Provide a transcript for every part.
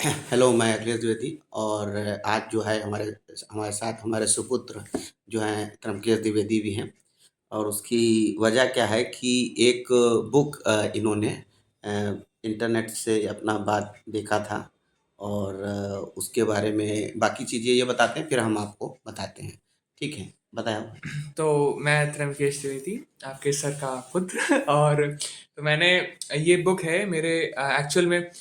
Hello, मैं अखिलेश द्विवेदी और आज जो है हमारे हमारे साथ हमारे सुपुत्र जो हैं त्रंकेश द्विवेदी भी हैं। और उसकी वजह क्या है कि एक बुक इन्होंने इंटरनेट से अपना बात देखा था और उसके बारे में बाकी चीज़ें ये बताते हैं, फिर हम आपको बताते हैं। ठीक है, बताएँ आप? तो मैं त्रयंबकेश द्विवेदी, आपके सर का पुत्र और तो मैंने ये बुक है मेरे एक्चुअल में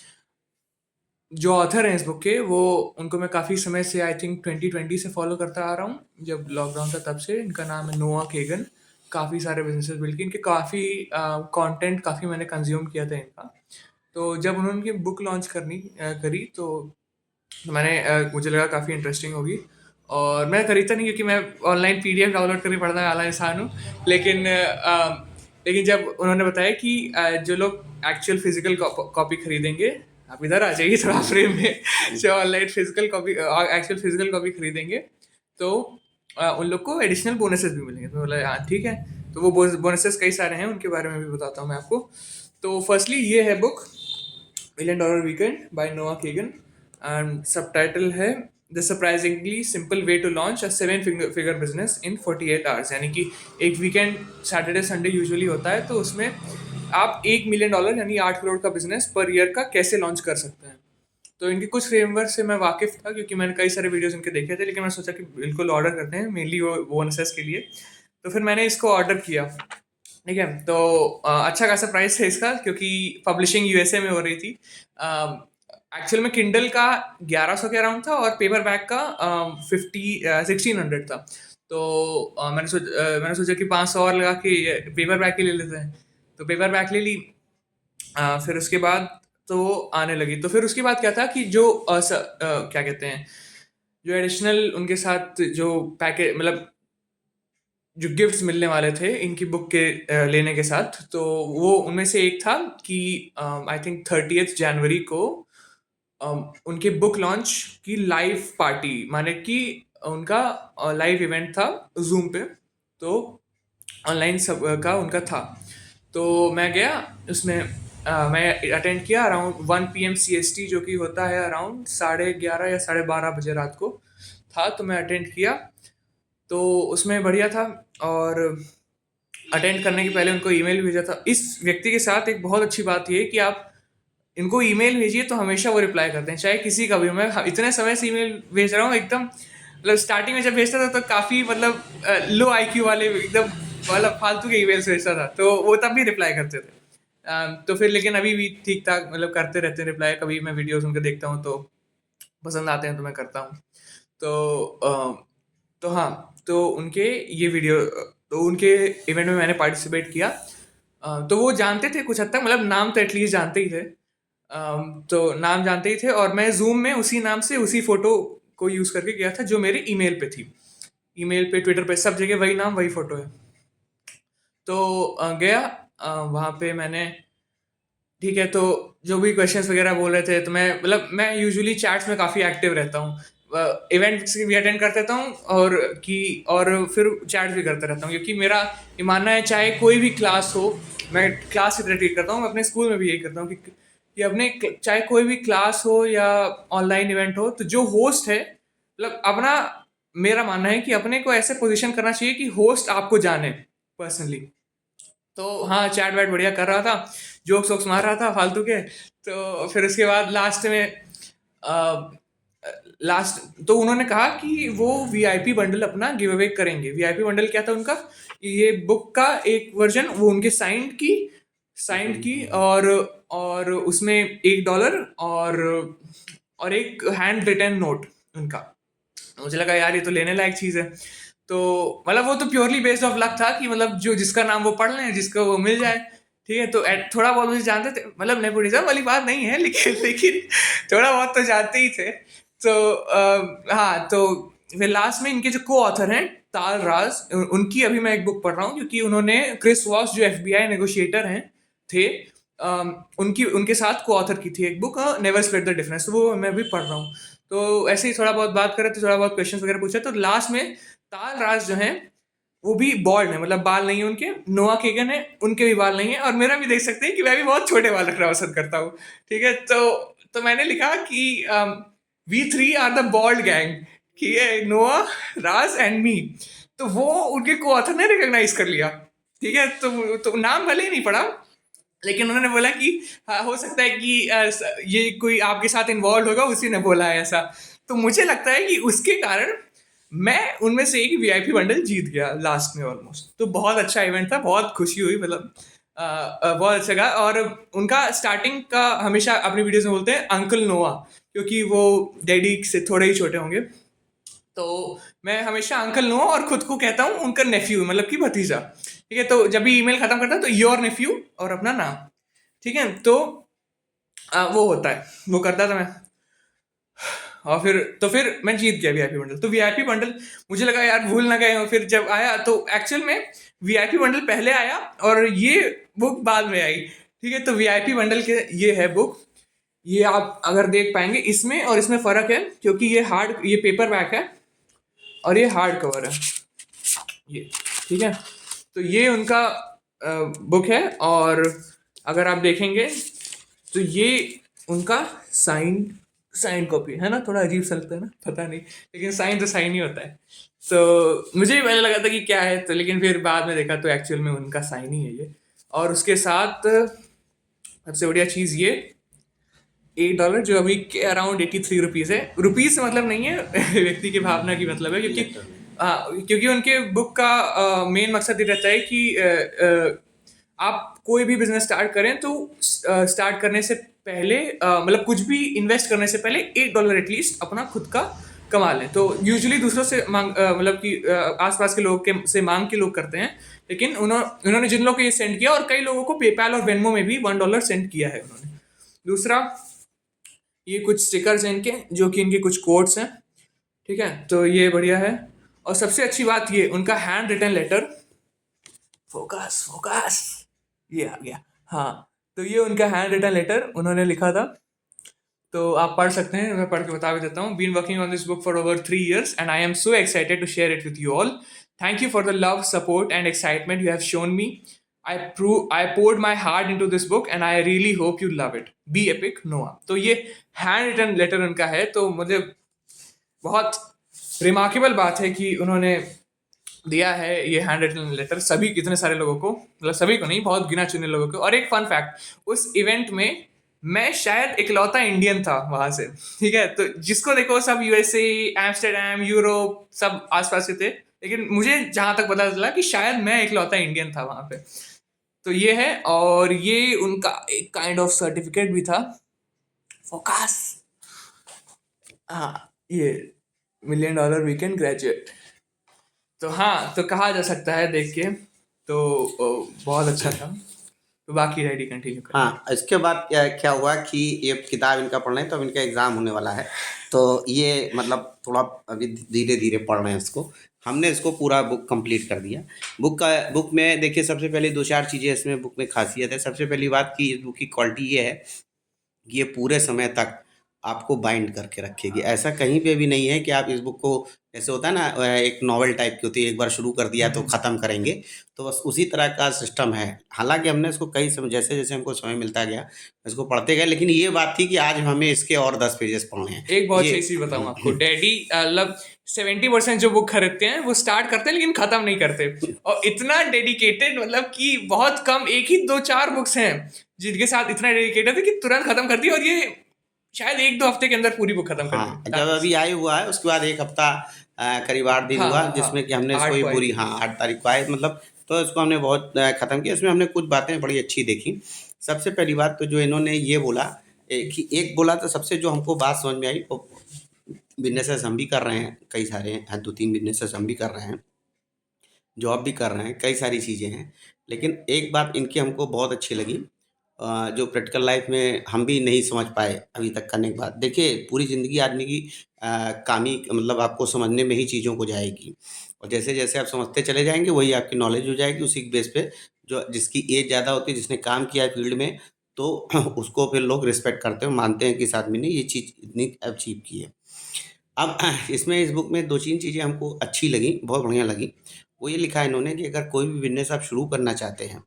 जो ऑथर हैं इस बुक के वो उनको मैं काफ़ी समय से आई थिंक 2020 से फॉलो करता आ रहा हूँ। जब लॉकडाउन था तब से इनका नाम है नोआ केगन। काफ़ी सारे बिज़नेसेस बिल्ड किए, इनके काफ़ी कंटेंट काफ़ी मैंने कंज़्यूम किया था इनका। तो जब उन्होंने की बुक लॉन्च करी तो मैंने मुझे लगा काफ़ी इंटरेस्टिंग होगी और मैं खरीदता नहीं क्योंकि मैं ऑनलाइन पीडीएफ डाउनलोड करके पढ़ने वाला इंसान हूँ। लेकिन जब उन्होंने बताया कि जो लोग एक्चुअल फिजिकल कॉपी खरीदेंगे, आप इधर आ जाइए थोड़ा फ्रेम में। जो online physical copy actual physical copy खरीदेंगे तो उन लोग को एडिशनल बोनसेस भी मिलेंगे। तो बोला हाँ ठीक है। तो वो बोनसेस कई सारे हैं, उनके बारे में भी बताता हूँ मैं आपको। तो फर्स्टली ये है book million dollar weekend by Noah Kagan and subtitle है the surprisingly simple way to launch a seven figure business in 48 hours. यानी कि एक वीकेंड सैटरडे संडे यूजुअली होता है, तो उसमें आप $1 मिलियन यानी 8 करोड़ का बिजनेस पर ईयर का कैसे लॉन्च कर सकते हैं। तो इनके कुछ फ्रेमवर्क से मैं वाकिफ था क्योंकि मैंने कई सारे वीडियोस इनके देखे थे, लेकिन मैं सोचा कि बिल्कुल ऑर्डर करते हैं मेनली वो बोनसेस के लिए। तो फिर मैंने इसको ऑर्डर किया। ठीक है, तो अच्छा खासा प्राइस है इसका क्योंकि पब्लिशिंग यूएसए में हो रही थी। एक्चुअल में किंडल का 1100 के अराउंड था और पेपर बैक का 1600 था। तो मैंने सोचा कि 500 और लगा के पेपर बैक ही ले लेते हैं। तो पेपर बैक ले ली। फिर उसके बाद तो वो आने लगी। तो फिर उसके बाद क्या था कि क्या कहते हैं, जो एडिशनल उनके साथ जो पैकेज मतलब जो गिफ्ट्स मिलने वाले थे इनकी बुक के लेने के साथ, तो वो उनमें से एक था कि आई थिंक 30 जनवरी को उनके बुक लॉन्च की लाइव पार्टी, माने कि उनका लाइव इवेंट था जूम पे। तो ऑनलाइन सब का उनका था। तो मैं गया उसमें। मैं अटेंड किया अराउंड 1 PM CST, जो कि होता है अराउंड 11:30 या 12:30 बजे रात को था। तो मैं अटेंड किया, तो उसमें बढ़िया था। और अटेंड करने के पहले उनको ईमेल भेजा था। इस व्यक्ति के साथ एक बहुत अच्छी बात ये है कि आप इनको ईमेल भेजिए तो हमेशा वो रिप्लाई करते हैं, चाहे किसी का भी। मैं इतने समय से ईमेल भेज रहा हूँ, एकदम मतलब स्टार्टिंग में जब भेजता था तो काफ़ी मतलब लो आईक्यू वाले एकदम मतलब फालतू के ईमेल्स भेजता था, तो वो तब भी रिप्लाई करते थे। तो फिर लेकिन अभी भी ठीक ठाक मतलब करते रहते हैं रिप्लाई। कभी मैं वीडियोस उनके देखता हूँ तो पसंद आते हैं तो मैं करता हूँ। तो तो हाँ, तो उनके ये वीडियो तो उनके इवेंट में मैंने पार्टिसिपेट किया। तो वो जानते थे कुछ हद तक, मतलब नाम तो एटलीस्ट जानते ही थे। तो नाम जानते ही थे और मैं ज़ूम में उसी नाम से उसी फ़ोटो को यूज़ करके गया था जो मेरे ईमेल पे थी। ईमेल पे, ट्विटर पे, सब जगह वही नाम, वही फ़ोटो है। तो गया वहाँ पे मैंने। ठीक है, तो जो भी क्वेश्चंस वगैरह बोल रहे थे तो मैं यूजुअली चैट्स में काफ़ी एक्टिव रहता हूँ। इवेंट्स भी अटेंड कर देता हूँ और फिर चैट भी करता रहता हूँ क्योंकि मेरा ये मानना है चाहे कोई भी क्लास हो। मैं क्लास की तरह ट्रीट करता हूँ, मैं अपने स्कूल में भी यही करता हूँ कि चाहे कोई भी क्लास हो या ऑनलाइन इवेंट हो, तो जो होस्ट है मतलब अपना, मेरा मानना है कि अपने को ऐसे पोजीशन करना चाहिए कि होस्ट आपको जाने पर्सनली। तो हाँ, चैट वैट बढ़िया कर रहा था, जोक्स वोक्स मार रहा था फालतू के। तो फिर उसके बाद लास्ट तो उन्होंने कहा कि वो वीआईपी बंडल अपना गिव अवे करेंगे। वीआईपी बंडल क्या था उनका, ये बुक का एक वर्जन वो उनके साइंड की और उसमें $1 और एक हैंड रिटन नोट उनका। मुझे लगा यार ये तो लेने लायक चीज़ है। तो मतलब वो तो प्योरली बेस्ड ऑफ लक था कि मतलब जो जिसका नाम वो पढ़ लें, जिसको वो मिल जाए। ठीक है, तो थोड़ा बहुत मुझे जानते थे, मतलब नेपोटिज्म वाली बात नहीं है, लेकिन थोड़ा बहुत तो जानते ही थे। तो हाँ, तो फिर लास्ट में इनके जो को ऑथर हैं ताल राज, उनकी अभी मैं एक बुक पढ़ रहा हूँ क्योंकि उन्होंने क्रिस वॉस जो एफबीआई नेगोशिएटर हैं थे, उनकी उनके साथ को ऑथर की थी एक book, never split the difference, वो मैं भी पढ़ रहा हूँ। तो ऐसे ही थोड़ा बहुत बात करे तो थोड़ा बहुत क्वेश्चंस वगैरह पूछे, तो लास्ट में ताल राज जो हैं वो भी बॉल्ड है, मतलब बाल नहीं है उनके। नोआ केगन है, उनके भी बाल नहीं है, और मेरा भी देख सकते हैं कि मैं भी बहुत छोटे बाल रखना पसंद करता हूँ। ठीक है, तो मैंने लिखा कि we three are the bold gang, कि ये नोआ, राज एंड मी। तो वो उनके को ऑथर ने रिकॉग्नाइज कर लिया। ठीक है, तो नाम भले ही नहीं पड़ा, लेकिन उन्होंने बोला कि हाँ, हो सकता है कि ये कोई आपके साथ इन्वॉल्व होगा, उसी ने बोला है ऐसा। तो मुझे लगता है कि उसके कारण मैं उनमें से एक वीआईपी बंडल जीत गया लास्ट में ऑलमोस्ट। तो बहुत अच्छा इवेंट था, बहुत खुशी हुई, मतलब बहुत अच्छा लगा। और उनका स्टार्टिंग का हमेशा अपनी वीडियोस में बोलते हैं अंकल नोआ, क्योंकि वो डैडी से थोड़े ही छोटे होंगे। तो मैं हमेशा अंकल नो और खुद को कहता हूँ उनका नेफ्यू, मतलब कि भतीजा। ठीक है, तो जब भी ईमेल खत्म करता हूँ तो योर नेफ्यू और अपना नाम। ठीक है, तो वो होता है, वो करता था मैं। और फिर मैं जीत गया वीआईपी बंडल। तो वीआईपी बंडल मुझे लगा यार भूल ना गए हो। फिर जब आया तो एक्चुअल में वीआईपी बंडल पहले आया और ये बुक बाद में आई। ठीक है, तो वीआईपी बंडल के ये है बुक। ये आप अगर देख पाएंगे, इसमें और इसमें फर्क है, क्योंकि ये पेपर बैक है और ये हार्ड कवर है ये। ठीक है, तो ये उनका बुक है। और अगर आप देखेंगे तो ये उनका साइन साइन कॉपी है ना। थोड़ा अजीब सा लगता है ना, पता नहीं, लेकिन साइन तो साइन ही होता है। तो मुझे भी पहले लगा था कि क्या है, तो लेकिन फिर बाद में देखा तो एक्चुअल में उनका साइन ही है ये। और उसके साथ सबसे बढ़िया चीज़ ये $8, जो अभी के अराउंड 83 रुपीज़ है। रुपीज़ से मतलब नहीं है व्यक्ति की भावना की मतलब है, क्योंकि लेटर में। क्योंकि उनके बुक का मेन मकसद ये रहता है कि आप कोई भी बिजनेस स्टार्ट करें तो स्टार्ट करने से पहले मतलब कुछ भी इन्वेस्ट करने से पहले $8 एटलीस्ट अपना खुद का कमा लें। तो यूजुअली दूसरों से मांग मतलब कि आसपास के लोग के से मांग के लोग करते हैं, लेकिन उन्होंने जिन लोगों को ये सेंड किया, और कई लोगों को पेपैल और वेनमो में भी $1 सेंड किया है उन्होंने। दूसरा, ये कुछ स्टिकर्स हैं इनके, जो कि इनके कुछ कोट्स हैं। ठीक है, तो ये बढ़िया है। और सबसे अच्छी बात ये उनका hand written letter. Focus focus, ये आ गया। हाँ, तो ये उनका हैंड रिटन लेटर उन्होंने लिखा था, तो आप पढ़ सकते हैं। मैं पढ़ के बता भी देता हूँ। Been working on this book for over 3 years and I am so excited to share it with you all. Thank you for the love, support and excitement you have shown me. I poured my heart into this book and I really hope you love it. Be epic, Noah. तो ये hand written letter उनका है। तो मुझे बहुत remarkable बात है कि उन्होंने दिया है ये हैंड रिटन लेटर सभी, कितने सारे लोगों को, मतलब सभी को नहीं, बहुत गिना चुने लोगों को। और एक फन फैक्ट, उस इवेंट में मैं शायद इकलौता इंडियन था वहां से। ठीक है, तो जिसको देखो सब यूएसए, एम्स्टर्डम, यूरोप सब आसपास के थे, लेकिन मुझे जहां तक पता चला कि शायद मैं इकलौता इंडियन था वहां पे। तो ये है, और ये उनका एक काइंड ऑफ सर्टिफिकेट भी था। फोकस, हाँ, ये $1 million वीकेंड ग्रेजुएट। तो हाँ, तो कहा जा सकता है देख के, तो बहुत अच्छा था। तो बाकी रेडी कंटिन्यू करेंगे। हाँ, इसके बाद क्या क्या हुआ कि ये किताब इनका पढ़ रहे हैं, तो अब इनका एग्ज़ाम होने वाला है। तो ये मतलब थोड़ा अभी धीरे-धीरे पढ़ रहे हैं इसको। हमने इसको पूरा बुक कंप्लीट कर दिया। बुक में देखिए, सबसे पहले 2-4 चीज़ें इसमें बुक में ख़ासियत है। सबसे पहली बात कि इस बुक की क्वालिटी ये है कि ये पूरे समय तक आपको बाइंड करके रखेगी। ऐसा कहीं पे भी नहीं है कि आप इस बुक को, जैसे होता है ना एक नॉवेल टाइप की होती है, एक बार शुरू कर दिया तो ख़त्म करेंगे, तो बस उसी तरह का सिस्टम है। हालाँकि हमने इसको कई समय, जैसे-जैसे हमको समय मिलता गया, इसको पढ़ते गए, लेकिन ये बात थी कि आज हमें इसके और 10 पेजेज़ पढ़ने हैं। एक बहुत ये सही चीज बताऊं आपको, डैडी मतलब 70% जो बुक खरीदते हैं वो स्टार्ट करते हैं लेकिन खत्म नहीं करते। और इतना डेडिकेटेड, मतलब कि बहुत कम, एक ही 2-4 बुक्स हैं जिनके साथ इतना डेडिकेटेड है कि तुरंत खत्म कर दी, और ये शायद 1-2 हफ्ते के अंदर पूरी बुक खत्म कर हाँ, दी। जब अभी आए हुआ है उसके बाद 1 हफ्ता करीब 8 दिन हाँ हुआ, हाँ जिसमें कि हाँ, हमने इसको 8 ये को आई पूरी, थी। हाँ, 8 तारीख को आए मतलब, तो इसको हमने बहुत ख़त्म किया। इसमें हमने कुछ बातें बड़ी अच्छी देखी। सबसे पहली बात तो जो इन्होंने ये बोला, कि एक बोला तो सबसे जो हमको बात समझ में आई, वो बिज़नेसेस हम भी कर रहे हैं, कई सारे हैं, 2-3 बिज़नेसेस हम भी कर रहे हैं, जॉब भी कर रहे हैं, कई सारी चीज़ें हैं। लेकिन एक बात इनकी हमको बहुत अच्छी लगी, जो प्रैक्टिकल लाइफ में हम भी नहीं समझ पाए अभी तक करने के बाद। देखिए, पूरी ज़िंदगी आदमी की काम ही, मतलब आपको समझने में ही चीज़ों को जाएगी, और जैसे-जैसे आप समझते चले जाएँगे, वही आपकी नॉलेज हो जाएगी। उसी के बेस पे जो जिसकी एज ज़्यादा होती है, जिसने काम किया है फील्ड में, तो उसको फिर लोग रिस्पेक्ट करते हैं, मानते हैं कि इस आदमी ने ये चीज़ इतनी अचीव की है। अब इसमें, इस बुक में 2-3 चीज़ें हमको अच्छी लगी, बहुत बढ़िया लगी। वो ये लिखा है इन्होंने कि अगर कोई भी बिज़नेस आप शुरू करना चाहते हैं,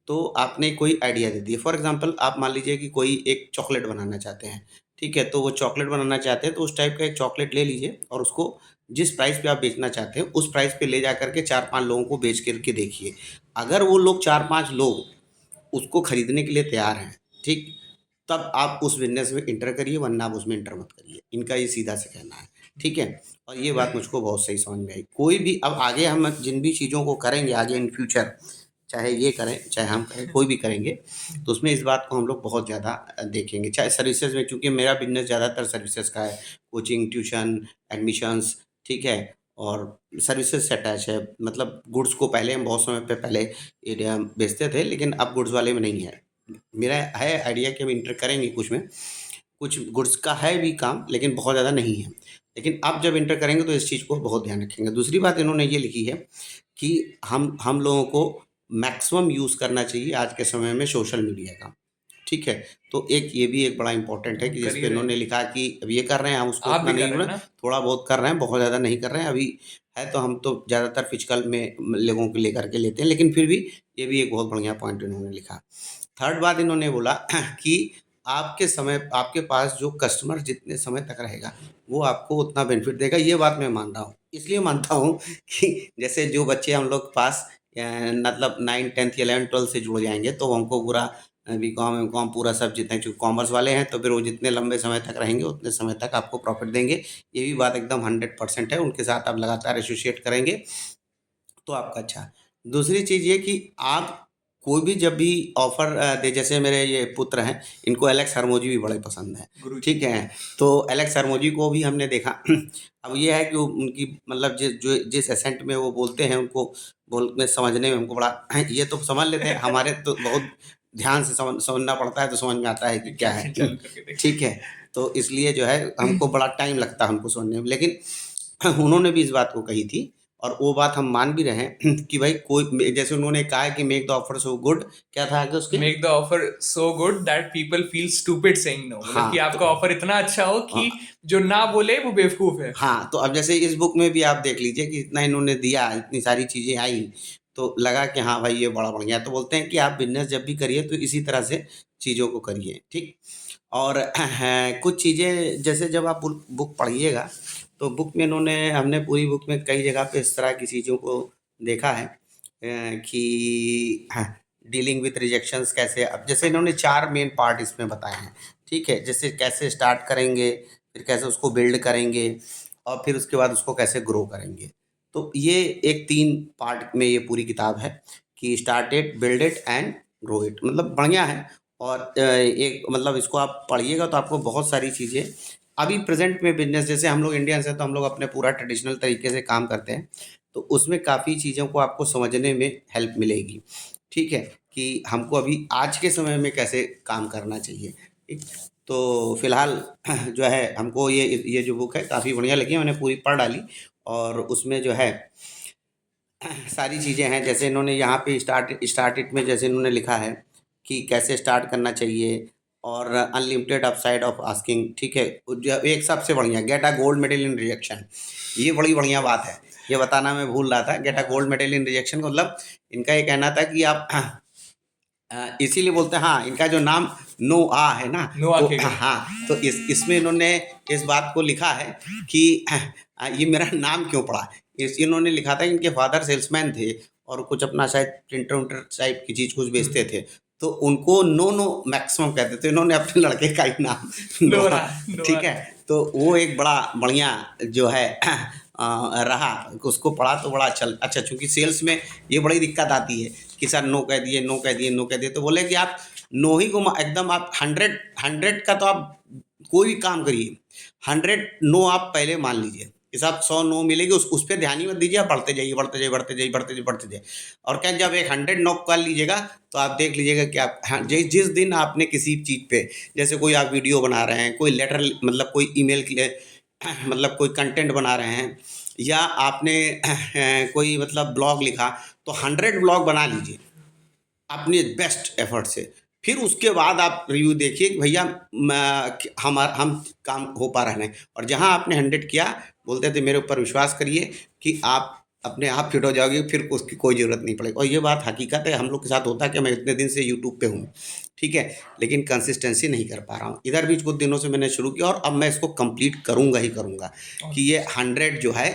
तो आपने कोई आइडिया दे दिया। फॉर एग्ज़ाम्पल आप मान लीजिए कि कोई एक चॉकलेट बनाना चाहते हैं। ठीक है? तो वो चॉकलेट बनाना चाहते हैं, तो उस टाइप का एक चॉकलेट ले लीजिए और उसको जिस प्राइस पे आप बेचना चाहते हैं, उस प्राइस पे ले जा कर के 4-5 लोगों को बेच कर के देखिए। अगर वो लोग 4-5 लोग उसको खरीदने के लिए तैयार हैं, ठीक? तब आप उस बिज़नेस में एंटर करिए, वरना आप उसमें एंटर मत करिए। इनका ये सीधा से कहना है, ठीक है? और ये बात मुझको बहुत सही समझ में आई। कोई भी अब आगे हम जिन भी चीज़ों को करेंगे आगे इन फ्यूचर, चाहे ये करें, चाहे हम करें, कोई भी करेंगे, तो उसमें इस बात को हम लोग बहुत ज़्यादा देखेंगे। चाहे सर्विसेज़ में, क्योंकि मेरा बिज़नेस ज़्यादातर सर्विसेज़ का है, कोचिंग, ट्यूशन, एडमिशन्स, ठीक है? और सर्विसेज़ से अटैच है। मतलब गुड्स को पहले हम बहुत समय पे पहले एरिया बेचते थे, लेकिन अब गुड्स वाले में नहीं है। मेरा है आइडिया कि हम इंटर करेंगे कुछ में, कुछ गुड्स का है भी काम, लेकिन बहुत ज़्यादा नहीं है। लेकिन अब जब इंटर करेंगे तो इस चीज़ को बहुत ध्यान रखेंगे। दूसरी बात इन्होंने ये लिखी है कि हम लोगों को मैक्सिमम यूज़ करना चाहिए आज के समय में सोशल मीडिया का, ठीक है? तो एक ये भी एक बड़ा इम्पोर्टेंट है हम कि कर जिस ही पे रहे इन्होंने हैं। लिखा कि अब ये कर रहे हैं, हम उसको आप उतना भी नहीं कर कर रहे हैं रहे ना? हैं, थोड़ा बहुत कर रहे हैं, बहुत ज़्यादा नहीं कर रहे हैं। अभी है तो हम तो ज़्यादातर फिजिकल में लोगों को लेकर के लेते हैं, लेकिन फिर भी ये भी एक बहुत बढ़िया पॉइंट इन्होंने लिखा। थर्ड बात इन्होंने बोला कि आपके समय आपके पास जो कस्टमर जितने समय तक रहेगा, वो आपको उतना बेनिफिट देगा। ये बात मैं मान रहा हूँ। इसलिए मानता हूँ कि जैसे जो बच्चे हम लोग के पास मतलब 9, 10th, 11, 12 से जुड़ जाएँगे, तो हमको पूरा बीकॉम, एमकॉम पूरा सब जितने जो कॉमर्स वाले हैं, तो फिर वो जितने लंबे समय तक रहेंगे, उतने समय तक आपको प्रॉफ़िट देंगे। ये भी बात एकदम 100% है। उनके साथ आप लगातार एसोसिएट करेंगे, तो आपका अच्छा। दूसरी चीज़ ये कि आप कोई भी जब भी ऑफ़र दे, जैसे मेरे ये पुत्र हैं, इनको एलेक्स हरमोजी भी बड़े पसंद हैं, गुरुजी। ठीक है? तो एलेक्स हरमोजी को भी हमने देखा। अब ये है कि वो उनकी मतलब जिस एसेंट में वो बोलते हैं, उनको बोलने समझने में हमको बड़ा ये तो समझ लेते हैं, हमारे तो बहुत ध्यान से समझना पड़ता है, तो समझ में आता है कि क्या है। कैप्शन चालू करके देखते ठीक हैं। है? तो इसलिए जो है हमको बड़ा टाइम लगता है हमको समझने में, लेकिन उन्होंने भी इस बात को कही थी और वो बात हम मान भी रहे हैं कि भाई कोई जैसे उन्होंने कहा है कि make the offer so good, क्या था आगे उसके? Make the offer so good that people feel stupid saying no, मतलब कि हाँ, आपका तो ऑफर इतना अच्छा हो अ, कि जो ना बोले वो बेवकूफ है। हाँ, तो अब जैसे इस बुक में भी आप देख लीजिए कि इतना इन्होंने दिया, इतनी सारी चीज़ें आई, तो लगा कि हाँ भाई ये बड़ा बढ़िया है। तो बोलते हैं कि आप बिज़नेस जब भी करिए तो इसी तरह से चीज़ों को करिए, ठीक? और कुछ चीज़ें जैसे जब आप बुक बुक पढ़िएगा, तो बुक में इन्होंने हमने पूरी बुक में कई जगह पे इस तरह की चीज़ों को देखा है कि डीलिंग विथ रिजेक्शंस कैसे, अब जैसे इन्होंने 4 मेन पार्ट इसमें बताए हैं, ठीक है? जैसे कैसे स्टार्ट करेंगे, फिर कैसे उसको बिल्ड करेंगे और फिर उसके बाद उसको कैसे ग्रो करेंगे। तो ये एक 3 पार्ट में ये पूरी किताब है कि start it, build it and grow it, मतलब बढ़िया है। और एक मतलब इसको आप पढ़िएगा तो आपको बहुत सारी चीज़ें अभी प्रेज़ेंट में बिज़नेस, जैसे हम लोग इंडियंस हैं तो हम लोग अपने पूरा ट्रेडिशनल तरीके से काम करते हैं, तो उसमें काफ़ी चीज़ों को आपको समझने में हेल्प मिलेगी, ठीक है? कि हमको अभी आज के समय में कैसे काम करना चाहिए, ठीक? तो फिलहाल जो है हमको ये जो बुक है काफ़ी बढ़िया लगी, मैंने पूरी पढ़ डाली और उसमें जो है सारी चीज़ें हैं। जैसे इन्होंने यहाँ पे स्टार्ट इट में जैसे इन्होंने लिखा है कि कैसे स्टार्ट करना चाहिए और अनलिमिटेड अपसाइड ऑफ आस्किंग, ठीक है? जो एक सबसे बढ़िया get a gold medal in rejection, ये बड़ी बढ़िया बात है। ये बताना मैं भूल रहा था, get a gold medal in rejection का मतलब इनका ये कहना था कि आप इसीलिए बोलते हैं, हाँ, इनका जो नाम नोआ है ना, नोआ तो केगल। हाँ, तो इसमें इन्होंने इस बात को लिखा है कि ये मेरा नाम क्यों पड़ा? इन्होंने लिखा था कि इनके फादर सेल्समैन थे और कुछ अपना शायद प्रिंटर उंटर टाइप की चीज़ कुछ बेचते थे, तो उनको नो नो मैक्सिमम कहते थे, इन्होंने अपने लड़के का ही नाम नोआ, नोरा। नोआ ठीक है? रखा। तो वो एक बड़ा बढ़िया जो है रहा, उसको पढ़ा तो बड़ा अच्छा, चूँकि सेल्स में ये बड़ी दिक्कत आती है कि सर नो कह दिए, नो कह दिए, नो कह दिए, तो बोले कि आप नो ही को एकदम आप 100 का तो आप कोई भी काम करिए, 100 नो आप पहले मान लीजिए, इस आप 100 नो मिलेगी, उस पे ध्यान ही मत दीजिए, आप बढ़ते जाइए, बढ़ते जाइए, बढ़ते जाइए, बढ़ते जाइए, बढ़ते जाइए। और क्या जब एक 100 नो कर लीजिएगा, तो आप देख लीजिएगा कि आप हाँ, जिस दिन आपने किसी चीज़ पे, जैसे कोई आप वीडियो बना रहे हैं, कोई लेटर मतलब कोई ईमेल के लिए मतलब कोई कंटेंट बना रहे हैं, या आपने कोई मतलब ब्लॉग लिखा, तो 100 ब्लॉग बना लीजिए अपने बेस्ट एफर्ट से। फिर उसके बाद आप रिव्यू देखिए कि भैया हम काम हो पा रहे हैं, और जहां आपने 100 किया, बोलते थे मेरे ऊपर विश्वास करिए कि आप अपने आप फिट हो जाओगे, फिर उसकी कोई ज़रूरत नहीं पड़ेगी। और ये बात हकीकत है, हम लोग के साथ होता है कि मैं इतने दिन से यूट्यूब पे हूँ, ठीक है, लेकिन कंसिस्टेंसी नहीं कर पा रहा हूँ। इधर बीच कुछ दिनों से मैंने शुरू किया और अब मैं इसको कंप्लीट करूँगा ही करूँगा, और कि ये 100 जो है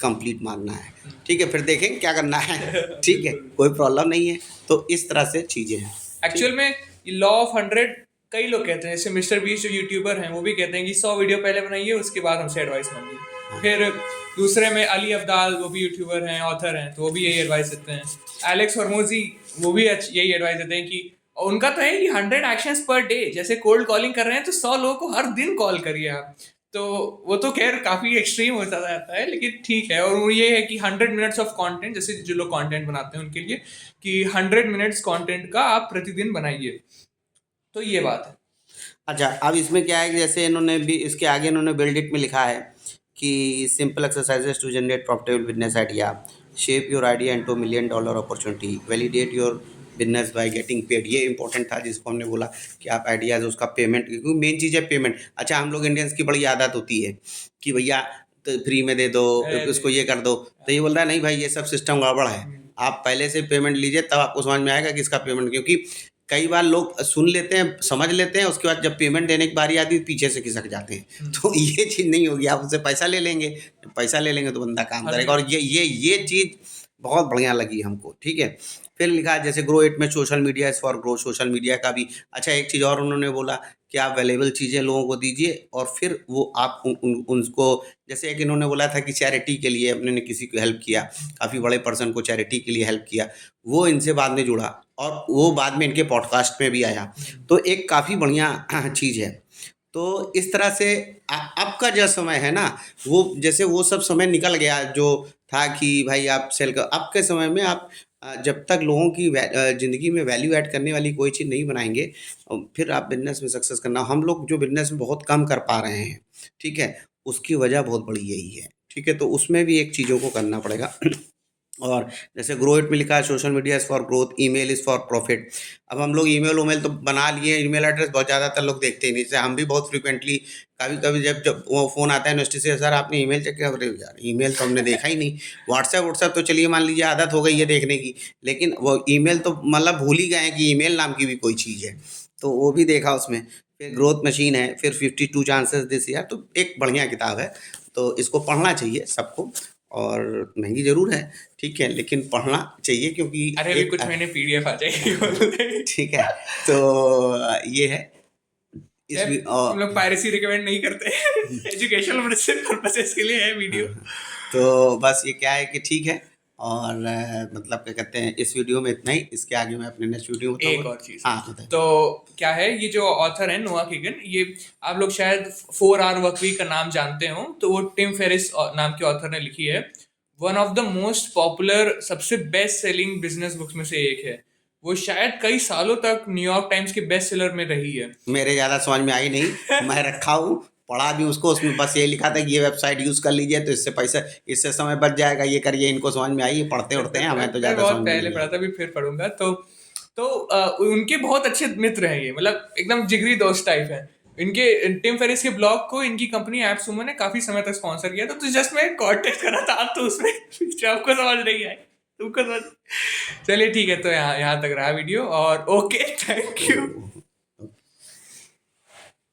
कंप्लीट मानना है, ठीक है, फिर देखेंगे क्या करना है। ठीक है, बिल्कुल। कोई प्रॉब्लम नहीं है। तो इस तरह से चीज़ें हैं। एक्चुअल ठीक। में ये लॉ ऑफ 100 कई लोग कहते हैं, जैसे मिस्टर बीस्ट जो यूट्यूबर हैं वो भी कहते हैं कि 100 वीडियो पहले बनाइए, उसके बाद हमसे एडवाइस मांगिए। हाँ। फिर दूसरे में अली अब्दाल, वो भी यूट्यूबर हैं, ऑथर हैं, तो वो भी यही एडवाइस देते हैं। एलेक्स हरमोजी, वो भी यही एडवाइस देते हैं कि, और उनका तो है कि 100 एक्शंस पर डे, जैसे कोल्ड कॉलिंग कर रहे हैं तो 100 लोगों को हर दिन कॉल करिए आप। तो वो तो खैर काफी एक्सट्रीम हो जाता है, लेकिन ठीक है। और वो ये है कि 100 मिनट्स ऑफ कंटेंट, जैसे जो लोग कंटेंट बनाते हैं उनके लिए, कि 100 मिनट्स कंटेंट का आप प्रतिदिन बनाइए। तो ये बात है। अच्छा, अब इसमें क्या है कि जैसे इन्होंने भी इसके आगे इन्होंने बिल्ड इट में लिखा है कि simple exercises to generate profitable business idea, shape your idea into $1 million opportunity, validate your business by getting paid. ये इंपॉर्टेंट था जिसको हमने बोला कि आप आइडियाज़ उसका पेमेंट, क्योंकि मेन चीज़ है पेमेंट। अच्छा, हम लोग इंडियंस की बड़ी आदत होती है कि भैया तो फ्री में दे दो, अरे इसको ये कर दो, तो ये बोल रहा है नहीं भाई, ये सब सिस्टम गड़बड़ है। हम्म, आप पहले से पेमेंट लीजिए, तब आपको समझ में आएगा कि इसका पेमेंट, क्योंकि कई बार लोग सुन लेते हैं, समझ लेते हैं, उसके बाद जब पेमेंट देने की बारी आती है पीछे से खिसक जाते हैं। तो ये चीज़ नहीं होगी, आप उससे पैसा ले लेंगे, पैसा ले लेंगे तो बंदा काम अरे करेगा। और ये चीज़ बहुत बढ़िया लगी हमको, ठीक है। फिर लिखा है जैसे ग्रो इट में social media is for grow, social media का भी। अच्छा, एक चीज़ और उन्होंने बोला कि आप वैल्यूएबल चीज़ें लोगों को दीजिए और फिर वो आप उनको, जैसे एक इन्होंने बोला था कि चैरिटी के लिए अपने ने किसी को हेल्प किया, काफ़ी बड़े पर्सन को चैरिटी के लिए हेल्प किया, वो इनसे बाद में जुड़ा और वो बाद में इनके पॉडकास्ट में भी आया। तो एक काफ़ी बढ़िया चीज़ है। तो इस तरह से अब का जो समय है ना, वो जैसे वो सब समय निकल गया जो था कि भाई आप सेल कर। अब के समय में आप जब तक लोगों की ज़िंदगी में वैल्यू ऐड करने वाली कोई चीज़ नहीं बनाएंगे, फिर आप बिजनेस में सक्सेस करना। हम लोग जो बिजनेस में बहुत कम कर पा रहे हैं, ठीक है, उसकी वजह बहुत बड़ी यही है, ठीक है। तो उसमें भी एक चीज़ों को करना पड़ेगा। और जैसे ग्रो इट में लिखा है social media is for growth, email is for profit. अब हम लोग ईमेल उमेल तो बना लिए, ईमेल एड्रेस बहुत ज़्यादातर लोग देखते ही नहीं। जैसे हम भी बहुत फ्रीक्वेंटली कभी कभी जब जब वो फ़ोन आता है यूनिवर्सिटी से, सर आपने ईमेल चेक किया? अरे यार, ईमेल तो हमने देखा ही नहीं। व्हाट्सएप व्हाट्सएप तो चलिए मान लीजिए आदत हो गई है देखने की, लेकिन वो ईमेल तो मतलब भूल ही गए हैं कि ईमेल नाम की भी कोई चीज़ है। तो वो भी देखा उसमें। फिर ग्रोथ मशीन है, फिर 52 चांसेस दिस ईयर, तो एक बढ़िया किताब है। तो इसको पढ़ना चाहिए सबको। और महंगी ज़रूर है, ठीक है, लेकिन पढ़ना चाहिए क्योंकि अरे अभी एक कुछ महीने पीडीएफ आ जाएगी। ठीक है। तो ये है इस खैर, भी हम लोग पायरेसी रिकमेंड नहीं करते। एजुकेशनल पर्पसेस के लिए है हाँ, वीडियो। हाँ। तो बस ये क्या है कि ठीक है। और मतलब क्या कहते हैं, इस वीडियो में इतना ही। इसके आगे मैं अपने नेक्स्ट वीडियो में एक बताऊँगा। और चीज, हाँ, बताइए। तो क्या है, ये जो ऑथर है नोआ किगन, ये आप लोग शायद 4 आवर वर्क वीक का नाम जानते हो, तो वो टिम फेरिस नाम के ऑथर ने लिखी है। One of the most popular, सबसे बेस्ट सेलिंग बिजनेस बुक्स में से एक है। वो शायद कई सालों तक न्यूयॉर्क टाइम्स के बेस्ट सेलर में रही है। मेरे ज़्यादा समझ में आई नहीं, मैं रखा हूँ, पढ़ा भी उसको, उसमें बस ये लिखा था कि ये वेबसाइट यूज़ कर लीजिए तो इससे पैसा, इससे समय बच जाएगा, ये करिए। इनको समझ में आई, ये पढ़ते उढ़ते हैं, हमें तो मैं ज़्यादा बहुत समझ में पहले नहीं पढ़ा आई। था, अभी फिर पढ़ूंगा। तो उनके बहुत अच्छे मित्र हैं ये, मतलब एकदम जिगरी दोस्त टाइप है इनके। टिम फेरिस के ब्लॉग को इनकी कंपनी एप सुमो ने काफी समय तक स्पॉन्सर किया था। तो जस्ट मैं कॉन्टेक्ट करा था, आप तो उसमें आपको समझ नहीं आए, तुमको समझ। चलिए ठीक है, तो यहाँ यहाँ तक रहा वीडियो, और ओके, थैंक यू।